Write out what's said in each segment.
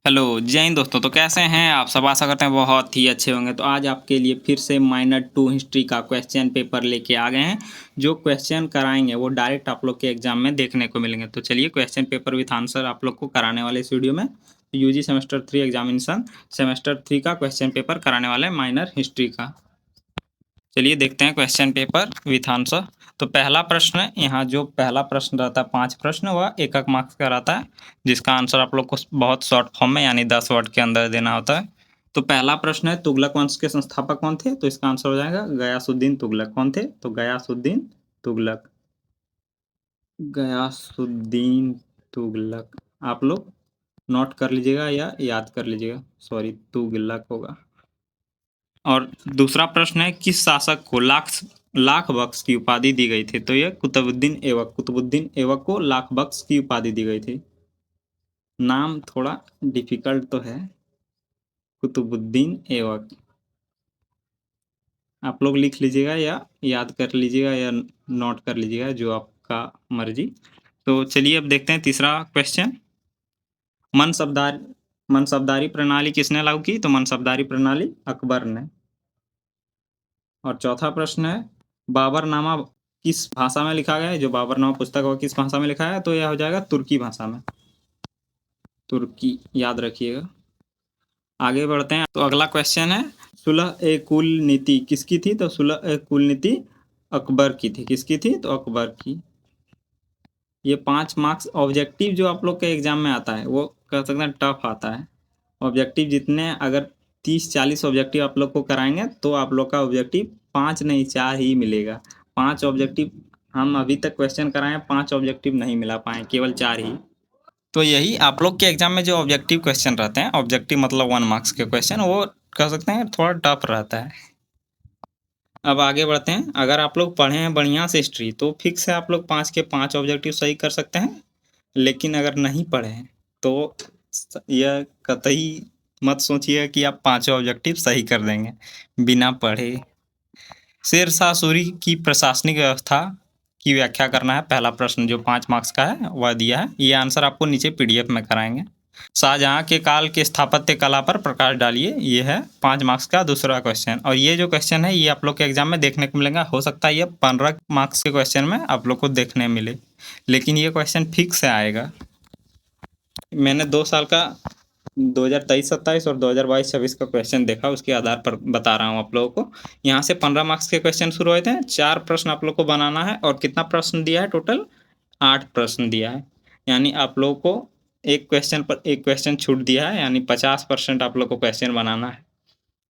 Hello, जय हिंद दोस्तों। तो कैसे हैं आप सब? आशा करते हैं बहुत ही अच्छे होंगे। तो आज आपके लिए फिर से माइनर 2 हिस्ट्री का क्वेश्चन पेपर लेके आ गए हैं। जो क्वेश्चन कराएंगे वो डायरेक्ट आप लोग के एग्जाम में देखने को मिलेंगे। तो चलिए क्वेश्चन पेपर विथ आंसर आप लोग को कराने वाले इस वीडियो में। यूजी सेमेस्टर 3 एग्जामिनेशन सेमेस्टर 3 का क्वेश्चन पेपर कराने वाले माइनर हिस्ट्री का। चलिए देखते हैं क्वेश्चन पेपर विथ आंसर। तो पहला प्रश्न, यहाँ जो पहला प्रश्न रहता है 5 प्रश्न, वह 1 मार्क्स का रहता है, जिसका आंसर आप लोग को बहुत शॉर्ट फॉर्म में यानी 10 वर्ड के अंदर देना होता है। तो पहला प्रश्न है, तुगलक वंश के संस्थापक कौन थे? तो इसका आंसर हो जाएगा गयासुद्दीन तुगलक। कौन थे? तो गयासुद्दीन तुगलक। गयासुद्दीन तुगलक आप लोग नोट कर लीजिएगा या याद कर लीजिएगा, सॉरी तुगलक होगा। और दूसरा प्रश्न है, किस शासक को लाख बख्श की उपाधि दी गई थी? तो यह कुतुबुद्दीन ऐबक को लाख बख्श की उपाधि दी गई थी। नाम थोड़ा डिफिकल्ट तो है, कुतुबुद्दीन ऐबक। आप लोग लिख लीजिएगा या याद कर लीजिएगा या नोट कर लीजिएगा, जो आपका मर्जी। तो चलिए अब देखते हैं तीसरा क्वेश्चन। मनसबदारी प्रणाली किसने लागू की? तो मनसबदारी प्रणाली अकबर ने। और चौथा प्रश्न है, बाबरनामा किस भाषा में लिखा गया है? जो बाबरनामा पुस्तक है वो किस भाषा में लिखा है? तो यह हो जाएगा तुर्की भाषा में। तुर्की याद रखिएगा। आगे बढ़ते हैं। तो अगला क्वेश्चन है, सुलह ए कुल नीति किसकी थी? तो सुलह ए कुल नीति अकबर की थी। किसकी थी? तो अकबर की। ये 5 मार्क्स ऑब्जेक्टिव जो आप लोग के एग्जाम में आता है वो कह सकते हैं टफ आता है। ऑब्जेक्टिव जितने अगर 30-40 ऑब्जेक्टिव आप लोग को कराएंगे तो आप लोग का ऑब्जेक्टिव 5 नहीं 4 ही मिलेगा। 5 ऑब्जेक्टिव हम अभी तक क्वेश्चन कराएं, 5 ऑब्जेक्टिव नहीं मिला पाए, केवल 4 ही। तो यही आप लोग के एग्जाम में जो ऑब्जेक्टिव क्वेश्चन रहते हैं, ऑब्जेक्टिव मतलब 1 मार्क्स के क्वेश्चन, वो कह सकते हैं थोड़ा टफ रहता है। अब आगे बढ़ते हैं। अगर आप लोग पढ़े हैं बढ़िया से हिस्ट्री तो फिक्स है आप लोग 5 के 5 ऑब्जेक्टिव सही कर सकते हैं। लेकिन अगर नहीं पढ़े हैं तो यह कतई मत सोचिए कि आप 5 ऑब्जेक्टिव सही कर देंगे बिना पढ़े। शेर शाह सूरी की प्रशासनिक व्यवस्था की व्याख्या करना है। पहला प्रश्न जो 5 मार्क्स का है वह दिया है। ये आंसर आपको नीचे पीडीएफ में कराएंगे। शाहजहां के काल के स्थापत्य कला पर प्रकाश डालिए, ये है 5 मार्क्स का दूसरा क्वेश्चन। और ये जो क्वेश्चन है ये आप लोग के एग्जाम में देखने को मिलेगा। हो सकता है ये 15 मार्क्स के क्वेश्चन में आप लोग को देखने मिले, लेकिन ये क्वेश्चन फिक्स से आएगा। मैंने 2 साल का 2023-27 और 2022-26 का क्वेश्चन देखा, उसके आधार पर बता रहा हूँ आप लोगों को। यहाँ से 15 मार्क्स के क्वेश्चन शुरू होते हैं। 4 प्रश्न आप लोग को बनाना है। और कितना प्रश्न दिया है? टोटल 8 प्रश्न दिया है। यानी आप लोगों को एक क्वेश्चन पर एक क्वेश्चन छूट दिया है, यानी 50% आप लोग को क्वेश्चन बनाना है।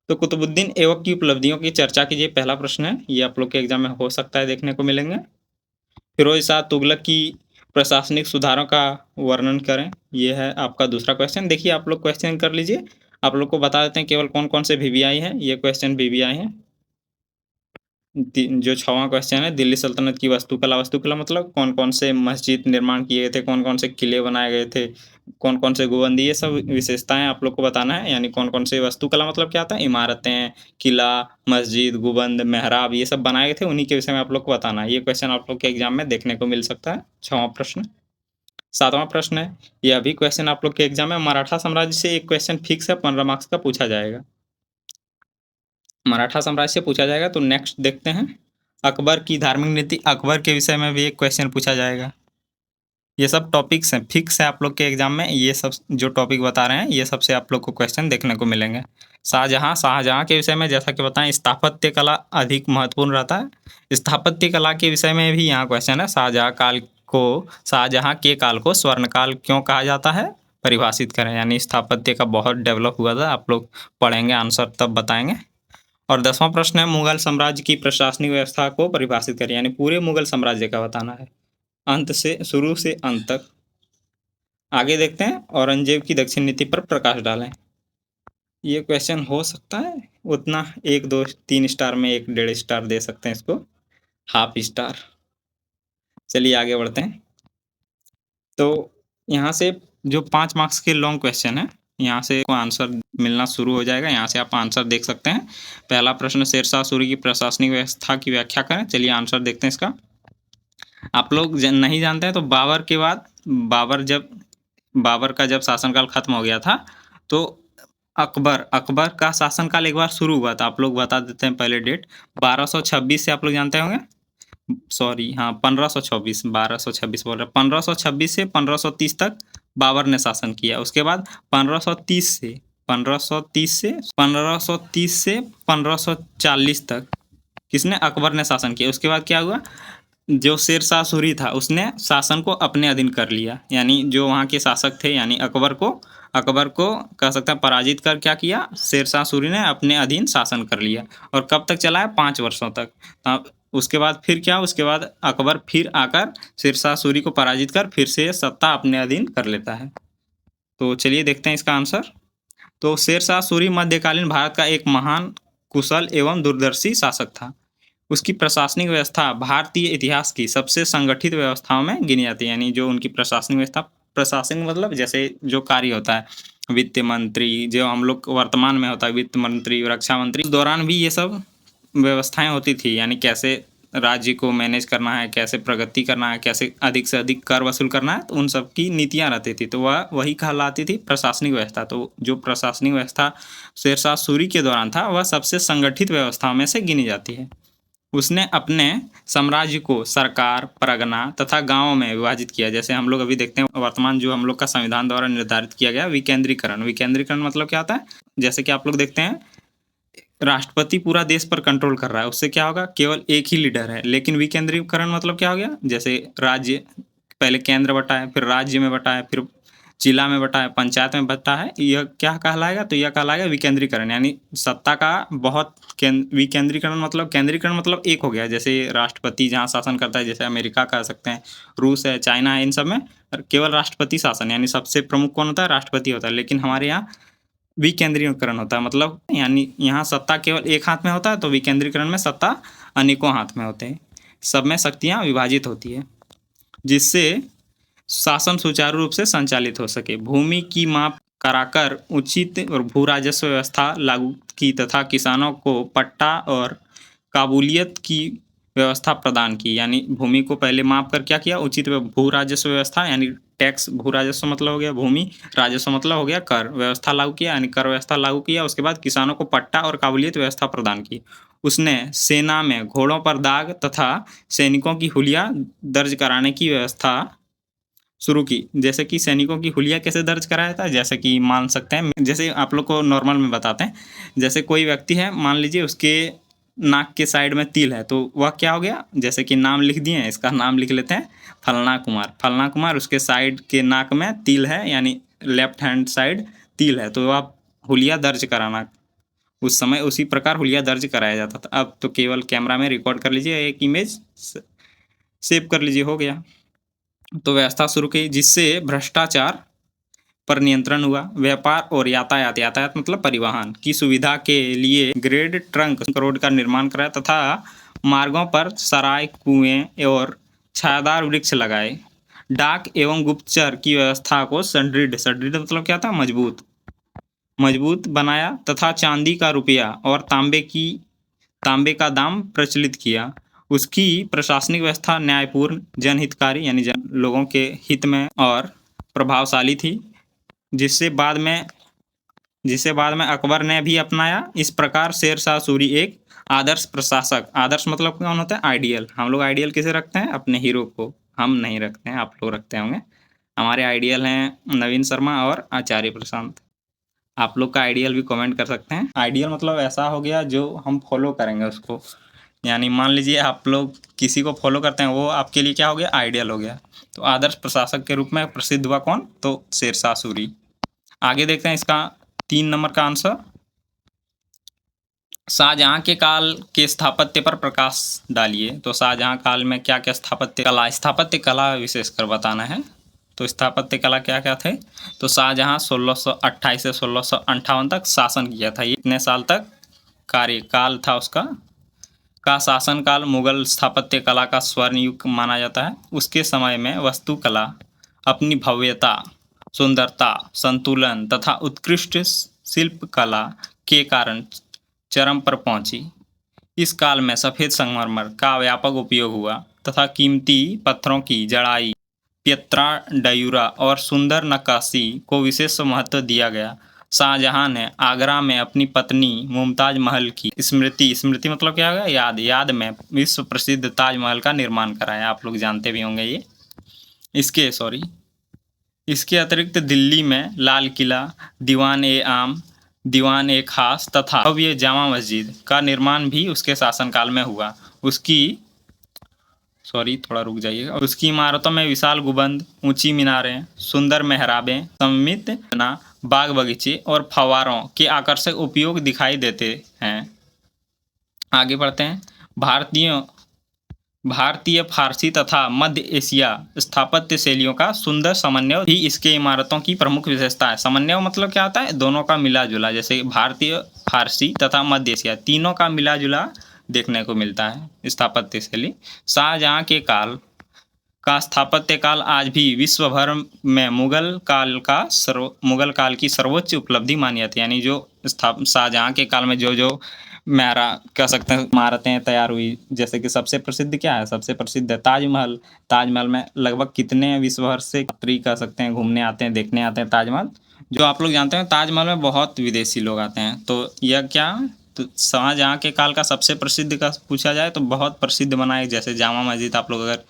तो कुतुबुद्दीन ऐबक की उपलब्धियों की चर्चा कीजिए, पहला प्रश्न है। ये आप लोग के एग्जाम में हो सकता है देखने को मिलेंगे। फिरोज शाह तुगलक की प्रशासनिक सुधारों का वर्णन करें, ये है आपका दूसरा क्वेश्चन। देखिए आप लोग क्वेश्चन कर लीजिए। आप लोग को बता देते हैं केवल कौन कौन से वीवीआई हैं। ये क्वेश्चन वीवीआई हैं। जो 6वां क्वेश्चन है, दिल्ली सल्तनत की वास्तुकला। वास्तुकला मतलब कौन कौन से मस्जिद निर्माण किए गए थे, कौन कौन से किले बनाए गए थे, कौन कौन से गोबंदी, ये सब विशेषताएं आप लोग को बताना है। यानी कौन कौन से वास्तुकला मतलब क्या आता है? इमारतें, किला, मस्जिद, गुबंद, मेहराब, ये सब बनाए गए थे, उन्हीं के विषय में आप लोग को बताना है। ये क्वेश्चन आप लोग के एग्जाम में देखने को मिल सकता है। 6वां प्रश्न। 7वां प्रश्न है, यह भी क्वेश्चन आप लोग के एग्जाम में मराठा साम्राज्य से एक क्वेश्चन फिक्स है, 15 मार्क्स का पूछा जाएगा। मराठा साम्राज्य से पूछा जाएगा। तो नेक्स्ट देखते हैं, अकबर की धार्मिक नीति। अकबर के विषय में भी एक क्वेश्चन पूछा जाएगा। ये सब टॉपिक्स हैं, फिक्स है आप लोग के एग्जाम में। ये सब जो टॉपिक बता रहे हैं ये सबसे आप लोग को क्वेश्चन देखने को मिलेंगे। शाहजहां के विषय में जैसा कि बताएं, स्थापत्य कला अधिक महत्वपूर्ण रहता है। स्थापत्य कला के विषय में भी यहाँ क्वेश्चन है, शाहजहां के काल को स्वर्ण काल क्यों कहा जाता है? परिभाषित करें। यानी स्थापत्य का बहुत डेवलप हुआ था। आप लोग पढ़ेंगे, आंसर तब बताएंगे। और 10वां प्रश्न है, मुगल साम्राज्य की प्रशासनिक व्यवस्था को परिभाषित करें। यानी पूरे मुगल साम्राज्य का बताना है, अंत से शुरू से अंत तक। आगे देखते हैं, औरंगजेब की दक्षिण नीति पर प्रकाश डालें। ये क्वेश्चन हो सकता है उतना 1 2 3 स्टार में 1 1.5 स्टार दे सकते हैं इसको, हाफ स्टार। चलिए आगे बढ़ते हैं। तो यहाँ से जो 5 मार्क्स के लॉन्ग क्वेश्चन है, यहाँ से आंसर मिलना शुरू हो जाएगा। यहाँ से आप आंसर देख सकते हैं। पहला प्रश्न, शेरशाह सूरी की प्रशासनिक व्यवस्था की व्याख्या करें। चलिए आंसर देखते हैं इसका। आप लोग नहीं जानते हैं तो बाबर के बाद बाबर का जब शासनकाल खत्म हो गया था तो अकबर का शासनकाल एक बार शुरू हुआ था, आप लोग बता देते हैं पहले डेट। 1226 से आप लोग जानते होंगे, सॉरी हाँ 1526, 1226 बोल रहे, 1526 से 1530 तक बाबर ने शासन किया। उसके बाद 1530 से 1540 तक किसने, अकबर ने शासन किया। उसके बाद क्या हुआ, जो शेरशाह सूरी था उसने शासन को अपने अधीन कर लिया, यानी जो वहाँ के शासक थे यानी अकबर को कह सकते हैं पराजित कर क्या किया, शेरशाह सूरी ने अपने अधीन शासन कर लिया। और कब तक चला है, 5 वर्षों तक। उसके बाद फिर क्या, उसके बाद अकबर फिर आकर शेरशाह सूरी को पराजित कर फिर से सत्ता अपने अधीन कर लेता है। तो चलिए देखते हैं इसका आंसर। तो शेरशाह सूरी मध्यकालीन भारत का एक महान, कुशल एवं दूरदर्शी शासक था। उसकी प्रशासनिक व्यवस्था भारतीय इतिहास की सबसे संगठित व्यवस्थाओं में गिनी जाती है। यानी जो उनकी प्रशासनिक व्यवस्था, प्रशासनिक मतलब जैसे जो कार्य होता है, वित्त मंत्री जो हम लोग वर्तमान में होता है, वित्त मंत्री, रक्षा मंत्री, उस दौरान भी ये सब व्यवस्थाएं होती थी। यानी कैसे राज्य को मैनेज करना है, कैसे प्रगति करना है, कैसे अधिक से अधिक कर वसूल करना है, तो उन सब की नीतियाँ रहती थी। तो वह वही कहलाती थी प्रशासनिक व्यवस्था। तो जो प्रशासनिक व्यवस्था शेरशाह सूरी के दौरान था वह सबसे संगठित व्यवस्थाओं में से गिनी जाती है। उसने अपने साम्राज्य को सरकार, परगना तथा गांवों में विभाजित किया। जैसे हम लोग अभी देखते हैं वर्तमान जो हम लोग का संविधान द्वारा निर्धारित किया गया विकेंद्रीकरण। विकेंद्रीकरण मतलब क्या होता है, जैसे कि आप लोग देखते हैं राष्ट्रपति पूरा देश पर कंट्रोल कर रहा है, उससे क्या होगा, केवल एक ही लीडर है। लेकिन विकेंद्रीकरण मतलब क्या हो गया, जैसे राज्य पहले केंद्र बटा है, फिर राज्य में बटा है, फिर जिला में बटा है, पंचायत में बटा है, यह क्या कहलाएगा, तो यह कहलाएगा विकेंद्रीकरण। यानी सत्ता का बहुत विकेंद्रीकरण मतलब, केंद्रीकरण मतलब एक हो गया। जैसे राष्ट्रपति जहाँ शासन करता है, जैसे अमेरिका कह सकते हैं, रूस है, चाइना है, इन सब में केवल राष्ट्रपति शासन, यानी सबसे प्रमुख कौन होता है, राष्ट्रपति होता है। लेकिन हमारे यहाँ विकेंद्रीकरण होता है, मतलब यानी यहाँ सत्ता केवल एक हाथ में होता है, तो विकेंद्रीकरण में सत्ता अनेकों हाथ में होते हैं, सब में शक्तियाँ विभाजित होती है, जिससे शासन सुचारू रूप से संचालित हो सके। भूमि की माप कराकर उचित और भू राजस्व व्यवस्था लागू की तथा किसानों को पट्टा और काबूलियत की व्यवस्था प्रदान की। यानी भूमि को पहले माप कर क्या किया, उचित भू राजस्व व्यवस्था, यानी टैक्स, भू राजस्व मतलब हो गया भूमि, राजस्व मतलब हो गया कर, व्यवस्था लागू किया, यानी कर व्यवस्था लागू किया। उसके बाद किसानों को पट्टा और काबूलियत व्यवस्था प्रदान की। उसने सेना में घोड़ों पर दाग तथा सैनिकों की हुलिया दर्ज कराने की व्यवस्था शुरू की। जैसे कि सैनिकों की हुलिया कैसे दर्ज कराया था, जैसे कि मान सकते हैं, जैसे आप लोग को नॉर्मल में बताते हैं, जैसे कोई व्यक्ति है, मान लीजिए उसके नाक के साइड में तिल है, तो वह क्या हो गया, जैसे कि नाम लिख दिए हैं, इसका नाम लिख लेते हैं फलना कुमार, उसके साइड के नाक में तिल है, यानी लेफ्ट हैंड साइड तिल है, तो आप हुलिया दर्ज कराना, उस समय उसी प्रकार हुलिया दर्ज कराया जाता था। अब तो केवल कैमरा में रिकॉर्ड कर लीजिए, एक इमेज सेव कर लीजिए, हो गया। तो व्यवस्था शुरू की, जिससे भ्रष्टाचार पर नियंत्रण हुआ। व्यापार और यातायात मतलब परिवहन की सुविधा के लिए ग्रेड ट्रंक रोड का निर्माण कराया तथा मार्गों पर सराय, कुएं और छायादार वृक्ष लगाए। डाक एवं गुप्तचर की व्यवस्था को सुदृढ़ मतलब क्या था, मजबूत बनाया तथा चांदी का रुपया और तांबे का दाम प्रचलित किया। उसकी प्रशासनिक व्यवस्था न्यायपूर्ण, जनहितकारी यानी लोगों के हित में और प्रभावशाली थी, जिसे बाद में अकबर ने भी अपनाया। इस प्रकार शेरशाह सूरी एक आदर्श प्रशासक, आदर्श मतलब कौन होता है, आइडियल। हम लोग आइडियल किसे रखते हैं, अपने हीरो को। हम नहीं रखते हैं, आप लोग रखते होंगे। हमारे आइडियल हैं नवीन शर्मा और आचार्य प्रशांत। आप लोग का आइडियल भी कमेंट कर सकते हैं। आइडियल मतलब ऐसा हो गया जो हम फॉलो करेंगे उसको, यानी मान लीजिए आप लोग किसी को फॉलो करते हैं, वो आपके लिए क्या हो गया, आइडियल हो गया। तो आदर्श प्रशासक के रूप में प्रसिद्ध हुआ कौन, तो शेरशाह सूरी। आगे देखते हैं इसका 3 नंबर का आंसर। शाहजहां के काल के स्थापत्य पर प्रकाश डालिए। तो शाहजहां काल में क्या क्या स्थापत्य कला विशेषकर बताना है। तो स्थापत्य कला क्या क्या थे, तो शाहजहां 1628 से 1658 तक शासन किया था। ये इतने साल तक कार्यकाल था उसका का शासनकाल मुगल स्थापत्य कला का स्वर्ण युग माना जाता है। उसके समय में वास्तुकला अपनी भव्यता, सुंदरता, संतुलन तथा उत्कृष्ट शिल्प कला के कारण चरम पर पहुंची। इस काल में सफ़ेद संगमरमर का व्यापक उपयोग हुआ तथा कीमती पत्थरों की जड़ाई, पियत्रा डयूरा और सुंदर नक्काशी को विशेष महत्व दिया गया। शाहजहां ने आगरा में अपनी पत्नी मुमताज महल की स्मृति मतलब क्या होगा, याद में विश्व प्रसिद्ध ताजमहल का निर्माण कराया। आप लोग जानते भी होंगे ये। इसके अतिरिक्त दिल्ली में लाल किला, दीवान-ए-आम, दीवान-ए-खास तथा भव्य जामा मस्जिद का निर्माण भी उसके शासनकाल में हुआ। उसकी इमारतों में विशाल गुंबद, ऊंची मीनारें, सुंदर मेहराबें, सममित बाग बगीचे और फव्वारों के आकर्षक उपयोग दिखाई देते हैं। आगे बढ़ते हैं। भारतीय, फारसी तथा मध्य एशिया स्थापत्य शैलियों का सुंदर समन्वय भी इसके इमारतों की प्रमुख विशेषता है। समन्वय मतलब क्या होता है? दोनों का मिला जुला, जैसे भारतीय, फारसी तथा मध्य एशिया तीनों का मिला जुला देखने को मिलता है स्थापत्य शैली। शाहजहां के काल का स्थापत्य काल आज भी विश्व भर में मुगल काल की सर्वोच्च उपलब्धि मानी जाती है। यानी जो शाहजहां के काल में जो कह सकते हैं इमारतें तैयार हुई, जैसे कि सबसे प्रसिद्ध क्या है? सबसे प्रसिद्ध है ताजमहल। ताजमहल में लगभग कितने विश्व भर से यात्री कह सकते हैं घूमने आते हैं, देखने आते हैं ताजमहल। जो आप लोग जानते हैं ताजमहल में बहुत विदेशी लोग आते हैं। तो यह क्या, तो शाहजहां के काल का सबसे प्रसिद्ध का पूछा जाए तो बहुत प्रसिद्ध बना है। जैसे जामा मस्जिद, आप लोग अगर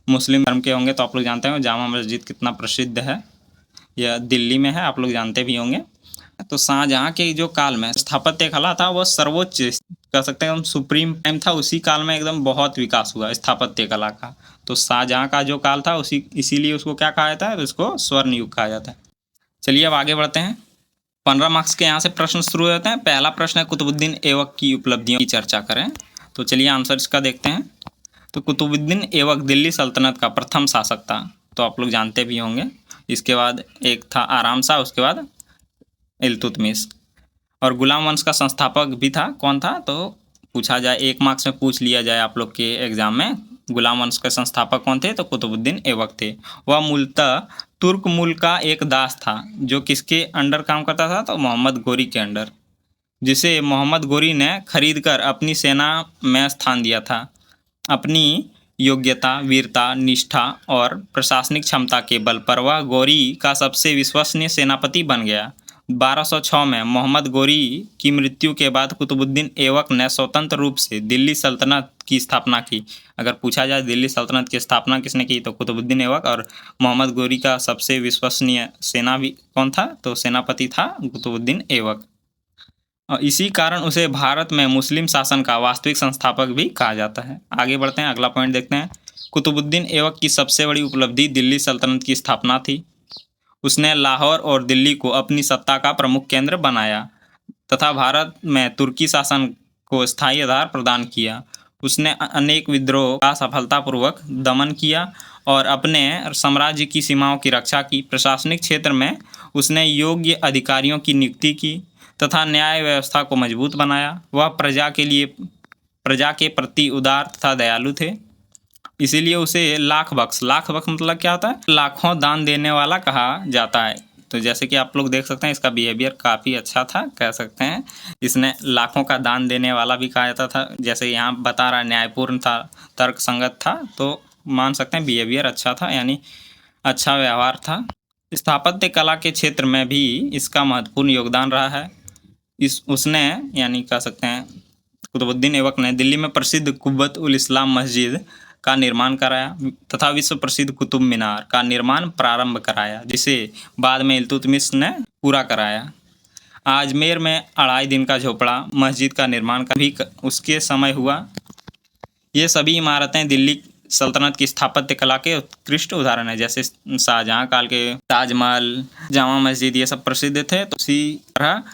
मुस्लिम धर्म के होंगे तो आप लोग जानते हैं जामा मस्जिद कितना प्रसिद्ध है। यह दिल्ली में है, आप लोग जानते भी होंगे। तो शाहजहां के जो काल में स्थापत्य कला था वो सर्वोच्च कह सकते हैं, सुप्रीम टाइम था। उसी काल में एकदम बहुत विकास हुआ स्थापत्य कला का। तो शाहजहां का जो काल था इसीलिए उसको क्या कहा जाता है? उसको स्वर्ण युग कहा जाता है। चलिए अब आगे बढ़ते हैं। 15 मार्क्स के यहाँ से प्रश्न शुरू होते हैं। पहला प्रश्न है कुतुबुद्दीन ऐबक की उपलब्धियों की चर्चा करें। तो चलिए आंसर इसका देखते हैं। तो कुतुबुद्दीन ऐबक दिल्ली सल्तनत का प्रथम शासक था, तो आप लोग जानते भी होंगे। इसके बाद एक था आराम शाह, उसके बाद इल्तुतमिश, और गुलाम वंश का संस्थापक भी था। कौन था? तो पूछा जाए, 1 मार्क्स में पूछ लिया जाए आप लोग के एग्जाम में, गुलाम वंश के संस्थापक कौन थे? तो कुतुबुद्दीन ऐबक थे। वह मूलतः तुर्क मूल का एक दास था जो किसके अंडर काम करता था? तो मोहम्मद गोरी के अंडर, जिसे मोहम्मद गोरी ने खरीद कर अपनी सेना में स्थान दिया था। अपनी योग्यता, वीरता, निष्ठा और प्रशासनिक क्षमता के बल पर वह गोरी का सबसे विश्वसनीय सेनापति बन गया। 1206 में मोहम्मद गोरी की मृत्यु के बाद कुतुबुद्दीन ऐबक ने स्वतंत्र रूप से दिल्ली सल्तनत की स्थापना की। अगर पूछा जाए दिल्ली सल्तनत की स्थापना किसने की, तो कुतुबुद्दीन ऐबक। और मोहम्मद गोरी का सबसे विश्वसनीय सेना भी कौन था? तो सेनापति था कुतुबुद्दीन ऐबक। और इसी कारण उसे भारत में मुस्लिम शासन का वास्तविक संस्थापक भी कहा जाता है। आगे बढ़ते हैं, अगला पॉइंट देखते हैं। कुतुबुद्दीन ऐबक की सबसे बड़ी उपलब्धि दिल्ली सल्तनत की स्थापना थी। उसने लाहौर और दिल्ली को अपनी सत्ता का प्रमुख केंद्र बनाया तथा भारत में तुर्की शासन को स्थायी आधार प्रदान किया। उसने अनेक विद्रोह का सफलतापूर्वक दमन किया और अपने साम्राज्य की सीमाओं की रक्षा की। प्रशासनिक क्षेत्र में उसने योग्य अधिकारियों की नियुक्ति की तथा न्याय व्यवस्था को मजबूत बनाया। वह प्रजा के प्रति उदार तथा दयालु थे, इसीलिए उसे लाख बख्श मतलब क्या होता है? लाखों दान देने वाला कहा जाता है। तो जैसे कि आप लोग देख सकते हैं इसका बिहेवियर काफ़ी अच्छा था, कह सकते हैं इसने लाखों का दान देने वाला भी कहा जाता था। जैसे यहाँ बता रहा, न्यायपूर्ण था, तर्क संगत था, तो मान सकते हैं बिहेवियर अच्छा था, यानी अच्छा व्यवहार था। स्थापत्य कला के क्षेत्र में भी इसका महत्वपूर्ण योगदान रहा है। उसने यानी कह सकते हैं कुतुबुद्दीन ऐबक ने दिल्ली में प्रसिद्ध कुब्बत उल इस्लाम मस्जिद का निर्माण कराया तथा विश्व प्रसिद्ध कुतुब मीनार का निर्माण प्रारंभ कराया, जिसे बाद में इल्तुतमिश ने पूरा कराया। आजमेर में 2.5 दिन का झोपड़ा मस्जिद का निर्माण भी उसके समय हुआ। ये सभी इमारतें दिल्ली सल्तनत की स्थापत्य कला के उत्कृष्ट उदाहरण है। जैसे शाहजहां काल के ताजमहल, जामा मस्जिद, ये सब प्रसिद्ध थे, तो उसी तरह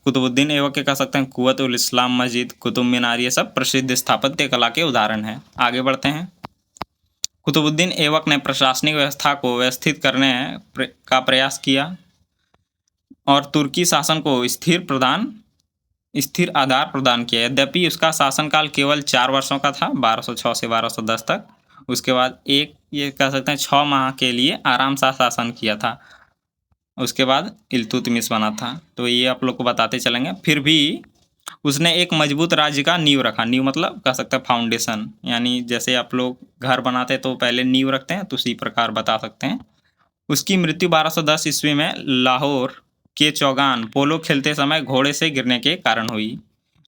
कुतुबुद्दीन ऐबक के कह सकते हैं कुव्वत उल इस्लाम मस्जिद, कुतुब मीनार, ये सब प्रसिद्ध स्थापत्य कला के उदाहरण हैं। आगे बढ़ते हैं। कुतुबुद्दीन ऐबक ने प्रशासनिक व्यवस्था को व्यवस्थित करने का प्रयास किया और तुर्की शासन को स्थिर आधार प्रदान किया। यद्यपि उसका शासनकाल केवल 4 वर्षों का था, 1206 से 1210 तक। उसके बाद ये कह सकते हैं 6 माह के लिए आराम सा शासन किया था। उसके बाद इल्तुतमिश बना था। तो ये आप लोग को बताते चलेंगे। फिर भी उसने एक मजबूत राज्य का नींव रखा। नींव मतलब कह सकते हैं फाउंडेशन, यानी जैसे आप लोग घर बनाते तो पहले नींव रखते हैं, तो उसी प्रकार बता सकते हैं। उसकी मृत्यु 1210 ईस्वी में लाहौर के चौगान पोलो खेलते समय घोड़े से गिरने के कारण हुई।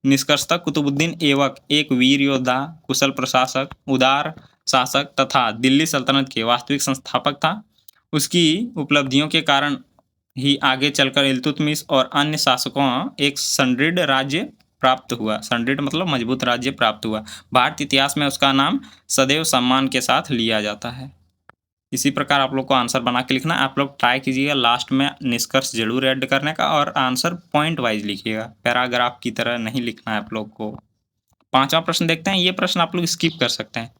निष्कर्षतः कुतुबुद्दीन ऐबक एक वीर योद्धा, कुशल प्रशासक, उदार शासक तथा दिल्ली सल्तनत के वास्तविक संस्थापक था। उसकी उपलब्धियों के कारण ही आगे चलकर इल्तुतमिश और अन्य शासकों एक सुदृढ़ राज्य प्राप्त हुआ। सुदृढ़ मतलब मजबूत राज्य प्राप्त हुआ। भारतीय इतिहास में उसका नाम सदैव सम्मान के साथ लिया जाता है। इसी प्रकार आप लोग को आंसर बना के लिखना। आप लोग ट्राई कीजिएगा लास्ट में निष्कर्ष जरूर ऐड करने का और आंसर पॉइंट वाइज लिखिएगा, पैराग्राफ की तरह नहीं लिखना है आप लोग को। 5वां प्रश्न देखते हैं। ये प्रश्न आप लोग स्किप कर सकते हैं।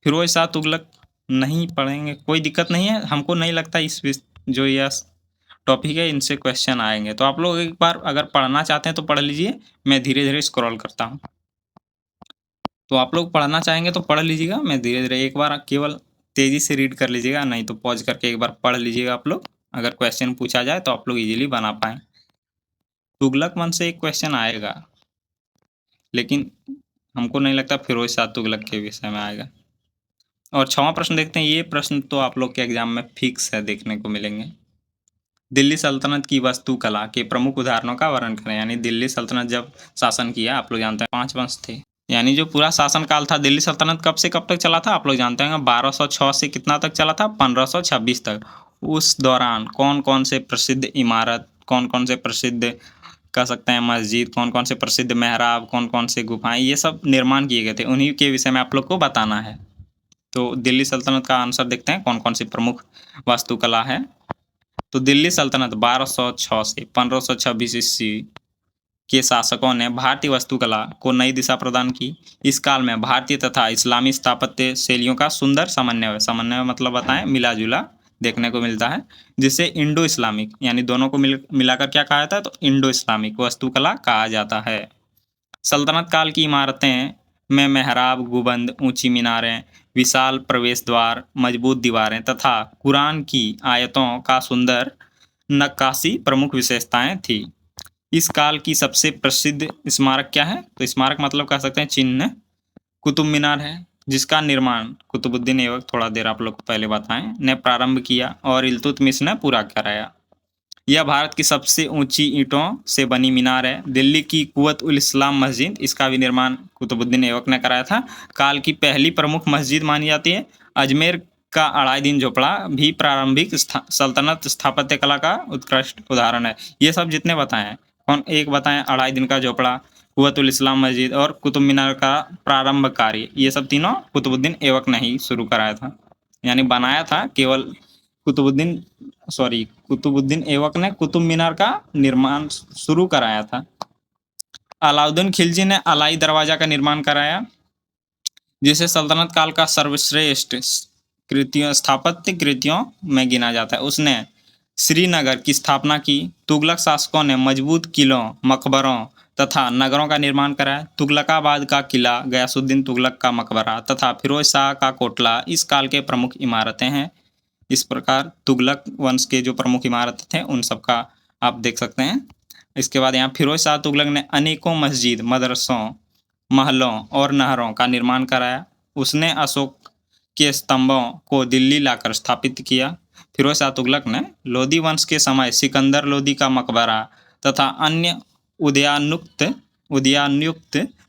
फिरोज शाह तुगलक नहीं पढ़ेंगे, कोई दिक्कत नहीं है। हमको नहीं लगता इस जो यह टॉपिक है इनसे क्वेश्चन आएंगे, तो आप लोग एक बार अगर पढ़ना चाहते हैं तो पढ़ लीजिए। मैं धीरे धीरे स्क्रॉल करता हूँ। तो आप लोग पढ़ना चाहेंगे तो पढ़ लीजिएगा। मैं धीरे धीरे एक बार केवल तेजी से रीड कर लीजिएगा, नहीं तो पॉज करके एक बार पढ़ लीजिएगा आप लोग। अगर क्वेश्चन पूछा जाए तो आप लोग इजीली बना पाएँ। तुगलक वंश से एक क्वेश्चन आएगा, लेकिन हमको नहीं लगता फिरोज शाह तुगलक के विषय में आएगा। और 6वां प्रश्न देखते हैं। ये प्रश्न तो आप लोग के एग्जाम में फिक्स है, देखने को मिलेंगे। दिल्ली सल्तनत की वास्तुकला के प्रमुख उदाहरणों का वर्णन करें। यानी दिल्ली सल्तनत जब शासन किया, आप लोग जानते हैं 5 वंश थे। यानी जो पूरा शासन काल था दिल्ली सल्तनत कब से कब तक चला था, आप लोग जानते हैं 1206 से कितना तक चला था, 1526 तक। उस दौरान कौन कौन से प्रसिद्ध इमारत, कौन कौन से प्रसिद्ध कह सकते हैं मस्जिद, कौन कौन से प्रसिद्ध मेहराब, कौन कौन से गुफाएं, ये सब निर्माण किए गए थे, उन्हीं के विषय में आप लोग को बताना है। तो दिल्ली सल्तनत का आंसर देखते हैं, कौन कौन सी प्रमुख वास्तुकला है। तो दिल्ली सल्तनत 1206 से 1526 ईस्वी के शासकों ने भारतीय वास्तुकला को नई दिशा प्रदान की। इस काल में भारतीय तथा इस्लामी स्थापत्य शैलियों का सुंदर समन्वय मतलब बताएं मिला जुला देखने को मिलता है, जिसे इंडो इस्लामिक यानी दोनों को मिलाकर क्या कहा जाता है, तो इंडो इस्लामिक वास्तुकला कहा जाता है। सल्तनत काल की इमारतें में मेहराब, गुंबद, ऊंची मीनारें, विशाल प्रवेश द्वार, मजबूत दीवारें तथा कुरान की आयतों का सुंदर नक्काशी प्रमुख विशेषताएं थी। इस काल की सबसे प्रसिद्ध स्मारक क्या है, तो स्मारक मतलब कह सकते हैं चिन्ह कुतुब मीनार है, जिसका निर्माण कुतुबुद्दीन ऐबक, थोड़ा देर आप लोग को पहले बताएं, ने प्रारंभ किया और इल्तुतमिश ने पूरा कराया। यह भारत की सबसे ऊंची ईंटों से बनी मीनार है। दिल्ली की कुव्वत उल इस्लाम मस्जिद, इसका भी निर्माण कुतुबुद्दीन ऐबक ने कराया था। काल की पहली प्रमुख मस्जिद मानी जाती है। अजमेर का अलाउद्दीन झोपड़ा भी प्रारंभिक सल्तनत स्थापत्य कला का उत्कृष्ट उदाहरण है। ये सब जितने बताएं, कौन एक बताएं, अलाउद्दीन का झोपड़ा, कुव्वत उल इस्लाम मस्जिद और कुतुब मीनार का प्रारंभ कार्य, ये सब तीनों कुतुबुद्दीन ऐबक ने ही शुरू कराया था, यानी बनाया था। केवल कुतुबुद्दीन ऐबक ने कुतुब मीनार का निर्माण शुरू कराया था। अलाउद्दीन खिलजी ने अलाई दरवाजा का निर्माण कराया, जिसे सल्तनत काल का सर्वश्रेष्ठ स्थापत्य कृतियों में गिना जाता है। उसने श्रीनगर की स्थापना की। तुगलक शासकों ने मजबूत किलों, मकबरों तथा नगरों का निर्माण कराया। तुगलकाबाद का किला, गयासुद्दीन तुगलक का मकबरा तथा फिरोज शाह का कोटला इस काल के प्रमुख इमारतें हैं। इस प्रकार तुगलक वंश के जो प्रमुख इमारतें थे उन सब का आप देख सकते हैं। इसके बाद यहाँ फिरोज शाह तुगलक ने अनेकों मस्जिद, मदरसों, महलों और नहरों का निर्माण कराया। उसने अशोक के स्तंभों को दिल्ली लाकर स्थापित किया। फिरोज शाह तुगलक ने लोदी वंश के समय सिकंदर लोदी का मकबरा तथा अन्य उदयानुक्त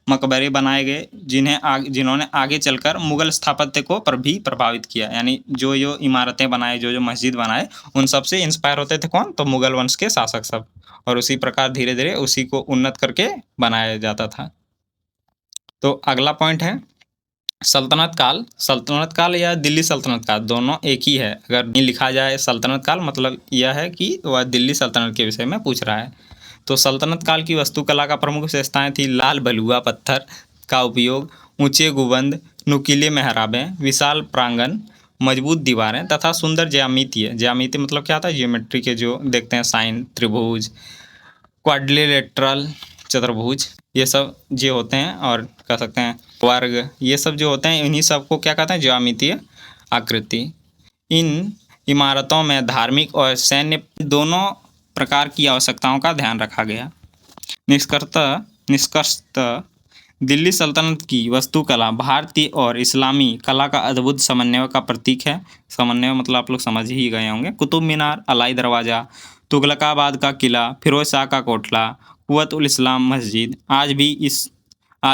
मकबरे बनाए गए, जिन्होंने आगे चलकर मुगल स्थापत्य को भी प्रभावित किया। यानी जो इमारतें बनाए, जो मस्जिद बनाए, उन सब से इंस्पायर होते थे कौन, तो मुगल वंश के शासक सब, और उसी प्रकार धीरे धीरे उसी को उन्नत करके बनाया जाता था। तो अगला पॉइंट है सल्तनत काल या दिल्ली सल्तनत काल, दोनों एक ही है। अगर नहीं लिखा जाए सल्तनत काल, मतलब यह है कि वह दिल्ली सल्तनत के विषय में पूछ रहा है। तो सल्तनत काल की वास्तुकला का प्रमुख विशेषताएं थी लाल बलुआ पत्थर का उपयोग, ऊंचे गुंबद, नुकीले मेहराबें, विशाल प्रांगण, मजबूत दीवारें तथा सुंदर ज्यामिति मतलब क्या था, जियोमेट्री के जो देखते हैं साइन, त्रिभुज, क्वाड्रिलेटरल चतुर्भुज, ये सब जो होते हैं, और कह सकते हैं वर्ग, ये सब जो होते हैं, इन्हीं सब को क्या कहते हैं, ज्यामितीय आकृति। इन इमारतों में धार्मिक और सैन्य दोनों प्रकार की आवश्यकताओं का ध्यान रखा गया। निष्कर्षतः दिल्ली सल्तनत की वास्तुकला भारतीय और इस्लामी कला का अद्भुत समन्वय का प्रतीक है। समन्वय मतलब आप लोग समझ ही गए होंगे। कुतुब मीनार, अलाई दरवाज़ा, तुगलकाबाद का किला, फिरोज शाह का कोटला, कुव्वत उल इस्लाम मस्जिद आज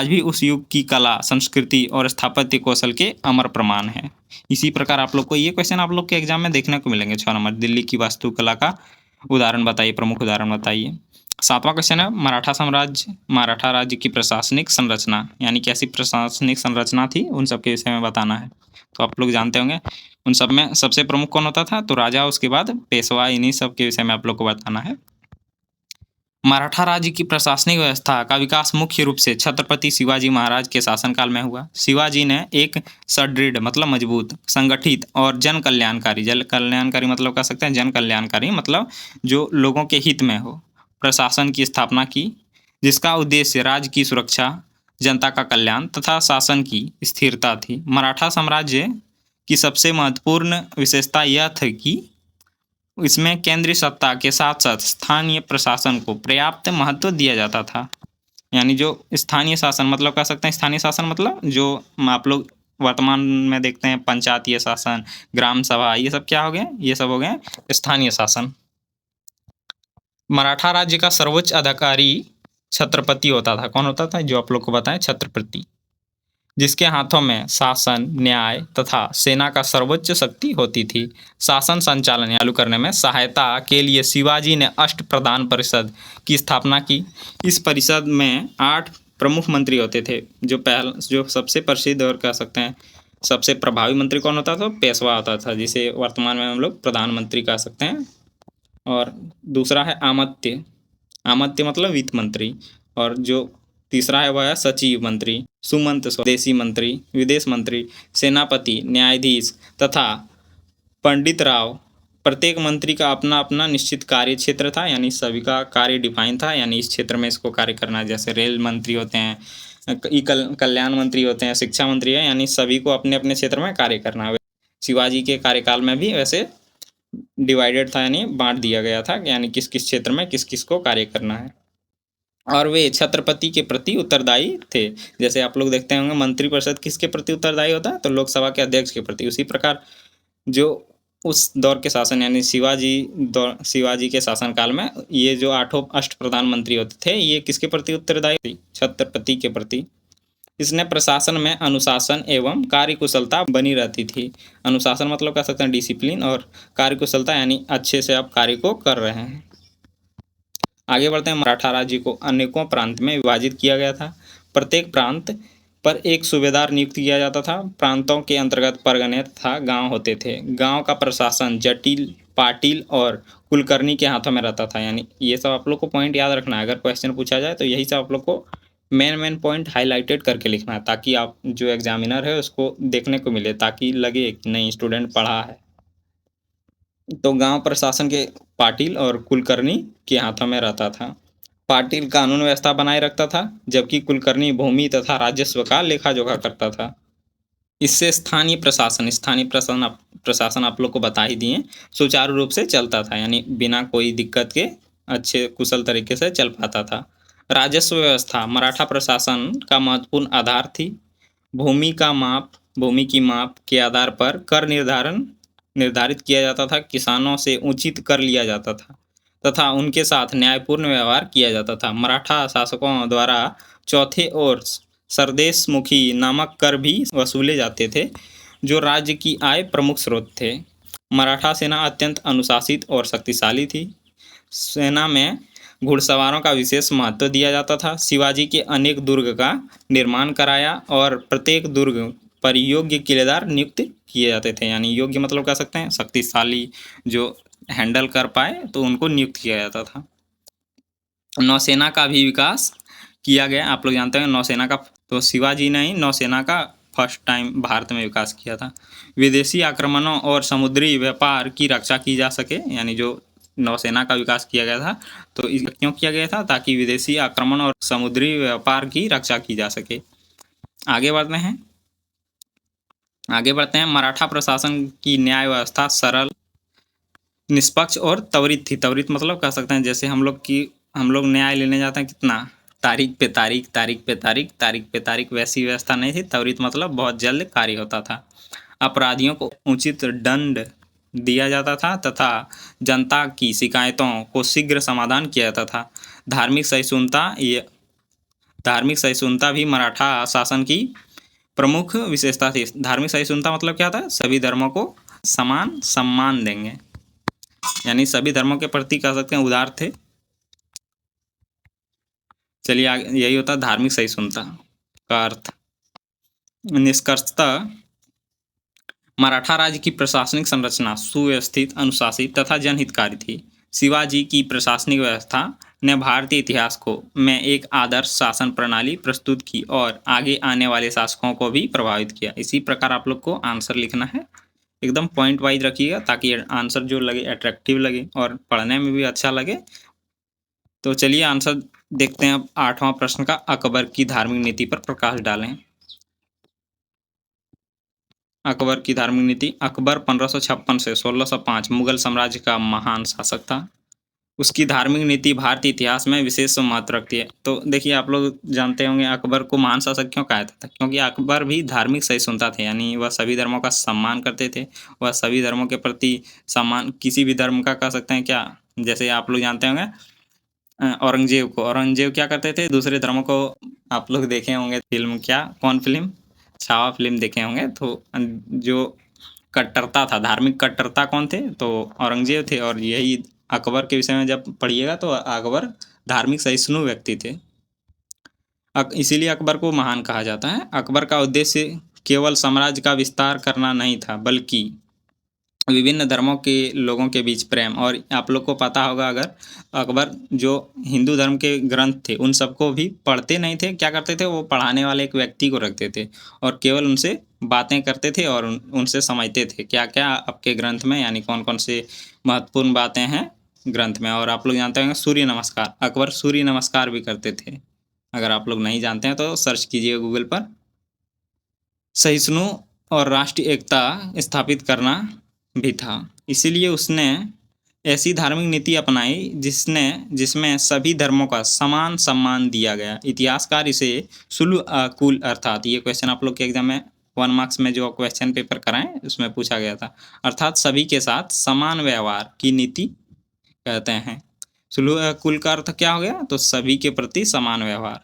भी उस युग की कला, संस्कृति और स्थापत्य कौशल के अमर प्रमाण हैं। इसी प्रकार आप लोग को ये क्वेश्चन आप लोग के एग्जाम में देखने को मिलेंगे। 6 नंबर, दिल्ली की वास्तुकला का उदाहरण बताइए, प्रमुख उदाहरण बताइए। 7वां क्वेश्चन है मराठा साम्राज्य, मराठा राज्य की प्रशासनिक संरचना, यानी कैसी प्रशासनिक संरचना थी, उन सब के विषय में बताना है। तो आप लोग जानते होंगे उन सब में सबसे प्रमुख कौन होता था, तो राजा, उसके बाद पेशवा, इन्हीं सब के विषय में आप लोग को बताना है। मराठा राज्य की प्रशासनिक व्यवस्था का विकास मुख्य रूप से छत्रपति शिवाजी महाराज के शासनकाल में हुआ। शिवाजी ने एक सुदृढ़ मतलब मजबूत, संगठित और जन कल्याणकारी मतलब कह सकते हैं जन कल्याणकारी मतलब जो लोगों के हित में हो, प्रशासन की स्थापना की, जिसका उद्देश्य राज्य की सुरक्षा, जनता का कल्याण तथा शासन की स्थिरता थी। मराठा साम्राज्य की सबसे महत्वपूर्ण विशेषता यह थी कि इसमें केंद्रीय सत्ता के साथ साथ स्थानीय प्रशासन को पर्याप्त महत्व दिया जाता था। यानी जो स्थानीय शासन मतलब कह सकते हैं, स्थानीय शासन मतलब जो आप लोग वर्तमान में देखते हैं, पंचायतीय शासन, ग्राम सभा, ये सब क्या हो गए, ये सब हो गए स्थानीय शासन। मराठा राज्य का सर्वोच्च अधिकारी छत्रपति होता था। कौन होता था, जो आप लोग को बताएं, छत्रपति, जिसके हाथों में शासन, न्याय तथा सेना का सर्वोच्च शक्ति होती थी। शासन संचालन चालू करने में सहायता के लिए शिवाजी ने अष्टप्रधान परिषद की स्थापना की। इस परिषद में 8 प्रमुख मंत्री होते थे। जो सबसे प्रसिद्ध और कह सकते हैं सबसे प्रभावी मंत्री कौन होता था, पेशवा होता था, जिसे वर्तमान में हम लोग प्रधानमंत्री कह सकते हैं। और दूसरा है आमत्य मतलब वित्त मंत्री। और जो तीसरा है वह है सचिव मंत्री, सुमंत स्वदेशी मंत्री, विदेश मंत्री, सेनापति, न्यायाधीश तथा पंडित राव। प्रत्येक मंत्री का अपना अपना निश्चित कार्य क्षेत्र था, यानी सभी का कार्य डिफाइन था, यानी इस क्षेत्र में इसको कार्य करना है। जैसे रेल मंत्री होते हैं, कल्याण मंत्री होते हैं, शिक्षा मंत्री है, यानी सभी को अपने अपने क्षेत्र में कार्य करना है। शिवाजी के कार्यकाल में भी वैसे डिवाइडेड था, यानी बांट दिया गया था, यानी किस किस क्षेत्र में किस किस को कार्य करना है। और वे छत्रपति के प्रति उत्तरदायी थे। जैसे आप लोग देखते होंगे मंत्रिपरिषद किसके प्रति उत्तरदायी होता है, तो लोकसभा के अध्यक्ष के प्रति। उसी प्रकार जो उस दौर के शासन यानी शिवाजी के शासनकाल में ये जो 8 अष्टप्रधान मंत्री होते थे, ये किसके प्रति उत्तरदायी थे, छत्रपति के प्रति। इसने प्रशासन में अनुशासन एवं कार्यकुशलता बनी रहती थी। अनुशासन मतलब कह सकते हैं डिसिप्लिन, और कार्यकुशलता यानी अच्छे से आप कार्य को कर रहे हैं। आगे बढ़ते हैं। मराठा राज्य को अनेकों प्रांत में विभाजित किया गया था। प्रत्येक प्रांत पर एक सूबेदार नियुक्त किया जाता था। प्रांतों के अंतर्गत परगने तथा गांव होते थे। गांव का प्रशासन जटिल, पाटिल और कुलकर्णी के हाथों में रहता था। यानी ये सब आप लोग को पॉइंट याद रखना है, अगर क्वेश्चन पूछा जाए तो यही सब आप लोग को मेन पॉइंट हाईलाइटेड करके लिखना है, ताकि आप जो एग्जामिनर है उसको देखने को मिले, ताकि लगे कि नहीं स्टूडेंट पढ़ा है। तो गांव प्रशासन के पाटिल और कुलकर्णी के हाथों में रहता था। पाटिल कानून व्यवस्था बनाए रखता था, जबकि कुलकर्णी भूमि तथा राजस्व का लेखा जोखा करता था। इससे स्थानीय प्रशासन आप लोग को बता ही दिए, सुचारू रूप से चलता था, यानी बिना कोई दिक्कत के अच्छे कुशल तरीके से चल पाता था। राजस्व व्यवस्था मराठा प्रशासन का महत्वपूर्ण आधार थी। भूमि की माप के आधार पर कर निर्धारित किया जाता था। किसानों से उचित कर लिया जाता था तथा उनके साथ न्यायपूर्ण व्यवहार किया जाता था। मराठा शासकों द्वारा चौथे और सरदेशमुखी नामक कर भी वसूले जाते थे, जो राज्य की आय प्रमुख स्रोत थे। मराठा सेना अत्यंत अनुशासित और शक्तिशाली थी। सेना में घुड़सवारों का विशेष महत्व दिया जाता था। शिवाजी के अनेक दुर्ग का निर्माण कराया और प्रत्येक दुर्ग पर योग्य किलेदार नियुक्त किए जाते थे। यानी योग्य मतलब कह सकते हैं शक्तिशाली, जो हैंडल कर पाए, तो उनको नियुक्त किया जाता था। नौसेना का भी विकास किया गया। आप लोग जानते हैं नौसेना का, तो शिवाजी ने ही नौसेना का फर्स्ट टाइम भारत में विकास किया था। विदेशी आक्रमणों और समुद्री व्यापार की रक्षा की जा सके, यानी जो नौसेना का विकास किया गया था, तो क्यों किया गया था, ताकि विदेशी आक्रमण और समुद्री व्यापार की रक्षा की जा सके। आगे बढ़ते हैं। मराठा प्रशासन की न्याय व्यवस्था सरल, निष्पक्ष और त्वरित थी। त्वरित मतलब कह सकते हैं जैसे हम लोग न्याय लेने जाते हैं, कितना तारीख पे तारीख, वैसी व्यवस्था नहीं थी। त्वरित मतलब बहुत जल्द कार्य होता था। अपराधियों को उचित दंड दिया जाता था तथा जनता की शिकायतों को शीघ्र समाधान किया जाता था। धार्मिक सहिष्णुता भी मराठा शासन की प्रमुख विशेषता थी। धार्मिक सहिष्णुता मतलब क्या था? सभी धर्मों को समान सम्मान देंगे, यानी सभी धर्मों के प्रति कह सकते हैं उदार थे। चलिए आगे, यही होता है धार्मिक सहिष्णुता का अर्थ। निष्कर्षतः मराठा राज्य की प्रशासनिक संरचना सुव्यवस्थित, अनुशासित तथा जनहितकारी थी। शिवाजी की प्रशासनिक व्यवस्था ने भारतीय इतिहास को में एक आदर्श शासन प्रणाली प्रस्तुत की और आगे आने वाले शासकों को भी प्रभावित किया। इसी प्रकार आप लोग को आंसर लिखना है, एकदम पॉइंट वाइज रखिएगा ताकि आंसर जो लगे अट्रैक्टिव लगे और पढ़ने में भी अच्छा लगे। तो चलिए आंसर देखते हैं अब 8वां प्रश्न का। अकबर की धार्मिक नीति पर प्रकाश डालें। अकबर की धार्मिक नीति। अकबर 1556 से 1605 मुगल साम्राज्य का महान शासक था। उसकी धार्मिक नीति भारतीय इतिहास में विशेष महत्व रखती है। तो देखिए आप लोग जानते होंगे अकबर को महान शासक क्यों कहा जाता था? क्योंकि अकबर भी धार्मिक सहिष्णुता थे, यानी वह सभी धर्मों का सम्मान करते थे। वह सभी धर्मों के प्रति सम्मान, किसी भी धर्म का कह सकते हैं क्या, जैसे आप लोग जानते होंगे औरंगजेब क्या करते थे? दूसरे धर्मों को आप लोग देखे होंगे फिल्म, कौन फिल्म? छावा फिल्म देखे होंगे। तो जो कट्टरता था, धार्मिक कट्टरता कौन थे? तो औरंगजेब थे। और यही अकबर के विषय में जब पढ़िएगा तो अकबर धार्मिक सहिष्णु व्यक्ति थे, इसीलिए अकबर को महान कहा जाता है। अकबर का उद्देश्य केवल साम्राज्य का विस्तार करना नहीं था, बल्कि विभिन्न धर्मों के लोगों के बीच प्रेम। और आप लोग को पता होगा, अगर अकबर जो हिंदू धर्म के ग्रंथ थे उन सबको भी पढ़ते नहीं थे, क्या करते थे? वो पढ़ाने वाले एक व्यक्ति को रखते थे और केवल उनसे बातें करते थे और उनसे समझते थे क्या क्या आपके ग्रंथ में, यानी कौन कौन से महत्वपूर्ण बातें हैं ग्रंथ में। और आप लोग जानते होंगे सूर्य नमस्कार, अकबर सूर्य नमस्कार भी करते थे। अगर आप लोग नहीं जानते हैं तो सर्च कीजिए गूगल पर। सहिष्णु और राष्ट्रीय एकता स्थापित करना भी था, इसीलिए उसने ऐसी धार्मिक नीति अपनाई जिसमें सभी धर्मों का समान सम्मान दिया गया। इतिहासकार इसे सुलु कुल, अर्थात ये क्वेश्चन आप लोग के एग्जाम में 1 मार्क्स में जो क्वेश्चन पेपर कराएं उसमें पूछा गया था, अर्थात सभी के साथ समान व्यवहार की नीति कहते हैं। सुलु कुल का अर्थ क्या हो गया? तो सभी के प्रति समान व्यवहार,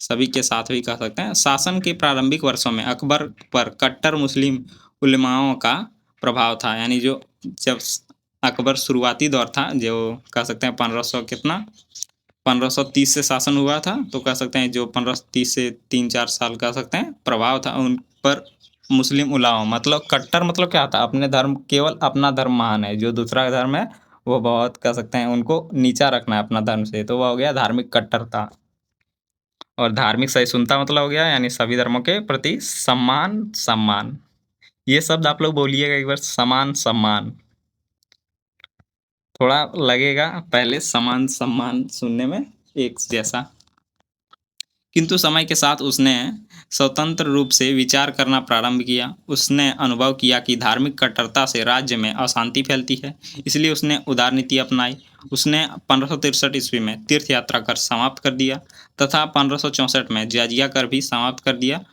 सभी के साथ भी कह सकते हैं। शासन के प्रारंभिक वर्षों में अकबर पर कट्टर मुस्लिम उलेमाओं का प्रभाव था, यानी जो जब अकबर शुरुआती दौर था, जो कह सकते हैं 1530 से शासन हुआ था, तो कह सकते हैं जो 1530 से 3-4 साल कह सकते हैं प्रभाव था उन पर मुस्लिम उलामा। मतलब कट्टर मतलब क्या था? अपने धर्म, केवल अपना धर्म महान है, जो दूसरा धर्म है वो बहुत कह सकते हैं उनको नीचा रखना है अपना धर्म से, तो वह हो गया धार्मिक कट्टरता। और धार्मिक सहिष्णुता मतलब हो गया यानी सभी धर्मों के प्रति सम्मान। ये शब्द आप लोग बोलिएगा एक बार, समान सम्मान। थोड़ा लगेगा पहले समान सम्मान सुनने में एक जैसा, किंतु समय के साथ उसने स्वतंत्र रूप से विचार करना प्रारंभ किया। उसने अनुभव किया कि धार्मिक कट्टरता से राज्य में अशांति फैलती है, इसलिए उसने उदार नीति अपनाई। उसने 1563 ईस्वी में तीर्थ यात्रा कर समाप्त कर दिया तथा 1564 में जिजिया कर भी समाप्त कर दिया।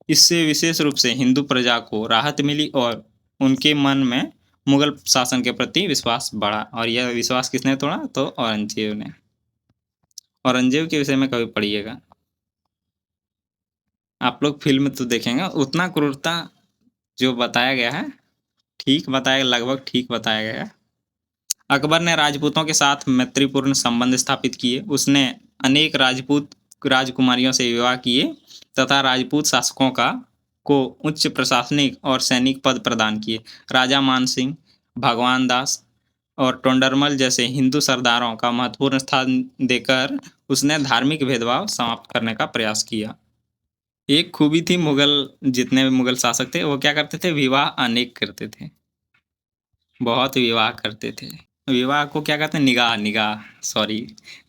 इससे विशेष रूप से हिंदू प्रजा को राहत मिली और उनके मन में मुगल शासन के प्रति विश्वास बढ़ा। और यह विश्वास किसने तोड़ा? तो औरंगजेब ने। औरंगजेब के विषय में कभी पढ़िएगा, आप लोग फिल्म तो देखेंगे, उतना क्रूरता जो बताया गया है ठीक बताया, लगभग ठीक बताया गया है। अकबर ने राजपूतों के साथ मैत्रीपूर्ण संबंध स्थापित किए। उसने अनेक राजपूत राजकुमारियों से विवाह किए तथा राजपूत शासकों को उच्च प्रशासनिक और सैनिक पद प्रदान किए। राजा मानसिंह, भगवान दास और टोंडरमल जैसे हिंदू सरदारों का महत्वपूर्ण स्थान देकर उसने धार्मिक भेदभाव समाप्त करने का प्रयास किया। एक खूबी थी मुगल, जितने भी मुगल शासक थे वो क्या करते थे? विवाह अनेक करते थे, बहुत विवाह करते थे। विवाह को क्या कहते हैं?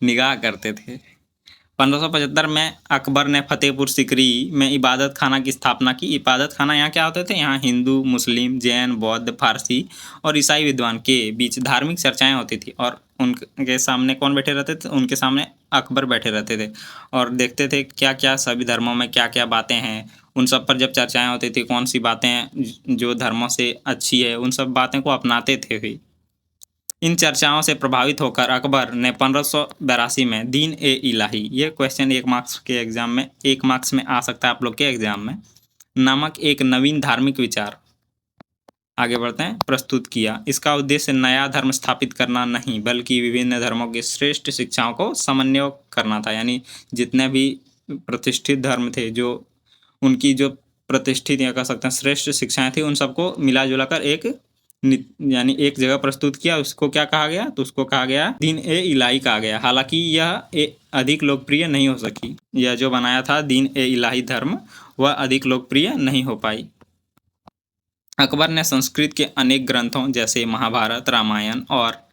निगाह करते थे। 1575 में अकबर ने फतेहपुर सिकरी में इबादत खाना की स्थापना की। इबादत खाना यहाँ क्या होते थे? यहाँ हिंदू, मुस्लिम, जैन, बौद्ध, फारसी और ईसाई विद्वान के बीच धार्मिक चर्चाएं होती थी और उनके सामने कौन बैठे रहते थे? उनके सामने अकबर बैठे रहते थे और देखते थे क्या क्या सभी धर्मों में क्या क्या बातें हैं, उन सब पर जब चर्चाएं होती थी, कौन सी बातें जो धर्मों से अच्छी है, उन सब बातें को अपनाते थे भी। इन चर्चाओं से प्रभावित होकर अकबर ने 1582 में दीन ए इलाही, ये क्वेश्चन 1 मार्क्स के एग्जाम में 1 मार्क्स में आ सकता है आप लोग के एग्जाम में, नामक एक नवीन धार्मिक विचार, आगे बढ़ते हैं, प्रस्तुत किया। इसका उद्देश्य नया धर्म स्थापित करना नहीं बल्कि विभिन्न धर्मों की श्रेष्ठ शिक्षाओं को समन्वय करना था। यानी जितने भी प्रतिष्ठित धर्म थे, जो उनकी जो प्रतिष्ठित या कह सकते हैं श्रेष्ठ शिक्षाएं थी, उन सबको मिला जुला कर यानी एक जगह प्रस्तुत किया। उसको क्या कहा गया? तो उसको कहा गया दीन ए इलाही कहा गया। हालांकि यह अधिक लोकप्रिय नहीं हो सकी। यह जो बनाया था दीन ए इलाही धर्म, वह अधिक लोकप्रिय नहीं हो पाई। अकबर ने संस्कृत के अनेक ग्रंथों जैसे महाभारत, रामायण और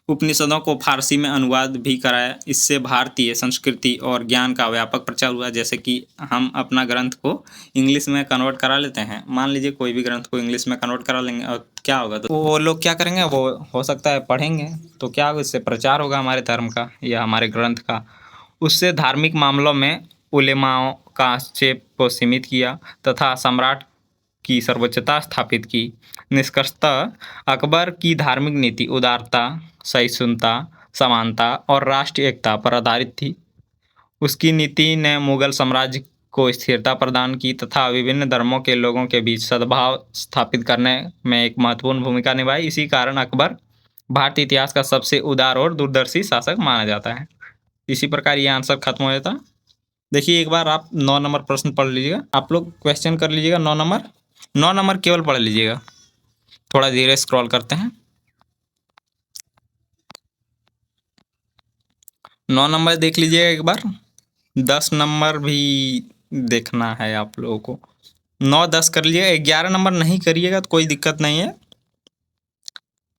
उपनिषदों को फारसी में अनुवाद भी कराया। इससे भारतीय संस्कृति और ज्ञान का व्यापक प्रचार हुआ। जैसे कि हम अपना ग्रंथ को इंग्लिश में कन्वर्ट करा लेते हैं, मान लीजिए कोई भी ग्रंथ को इंग्लिश में कन्वर्ट करा लेंगे और क्या होगा, तो वो लोग क्या करेंगे, वो हो सकता है पढ़ेंगे, तो क्या होगा, इससे प्रचार होगा हमारे धर्म का या हमारे ग्रंथ का। उससे धार्मिक मामलों में उलेमाओं का हस्तक्षेप को सीमित किया तथा सम्राट की सर्वोच्चता स्थापित की। निष्कर्षतः अकबर की धार्मिक नीति उदारता, सहिष्णुता, समानता और राष्ट्रीय एकता पर आधारित थी। उसकी नीति ने मुगल साम्राज्य को स्थिरता प्रदान की तथा विभिन्न धर्मों के लोगों के बीच सद्भाव स्थापित करने में एक महत्वपूर्ण भूमिका निभाई। इसी कारण अकबर भारतीय इतिहास का सबसे उदार और दूरदर्शी शासक माना जाता है। इसी प्रकार ये आंसर खत्म हो जाता। देखिए एक बार आप 9 नंबर प्रश्न पढ़ लीजिएगा, आप लोग क्वेश्चन कर लीजिएगा। 9 नंबर केवल पढ़ लीजिएगा, थोड़ा धीरे स्क्रॉल करते हैं। 9 नंबर देख लीजिएगा एक बार, 10 नंबर भी देखना है आप लोगों को। 9, 10 कर लीजिएगा, 11 नंबर नहीं करिएगा तो कोई दिक्कत नहीं है।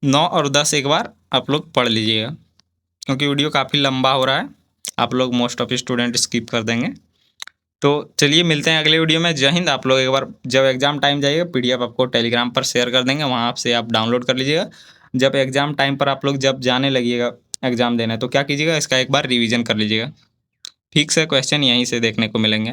9 और 10 एक बार आप लोग पढ़ लीजिएगा, क्योंकि वीडियो काफ़ी लंबा हो रहा है, आप लोग मोस्ट ऑफ स्टूडेंट स्किप कर देंगे। तो चलिए मिलते हैं अगले वीडियो में। जय हिंद। आप लोग एक बार जब एग्ज़ाम टाइम जाइएगा, PDF आपको टेलीग्राम पर शेयर कर देंगे, वहाँ से आप डाउनलोड कर लीजिएगा। जब एग्ज़ाम टाइम पर आप लोग जब जाने लगिएगा एग्ज़ाम देने, तो क्या कीजिएगा, इसका एक बार रिवीजन कर लीजिएगा। ठीक से क्वेश्चन यहीं से देखने को मिलेंगे।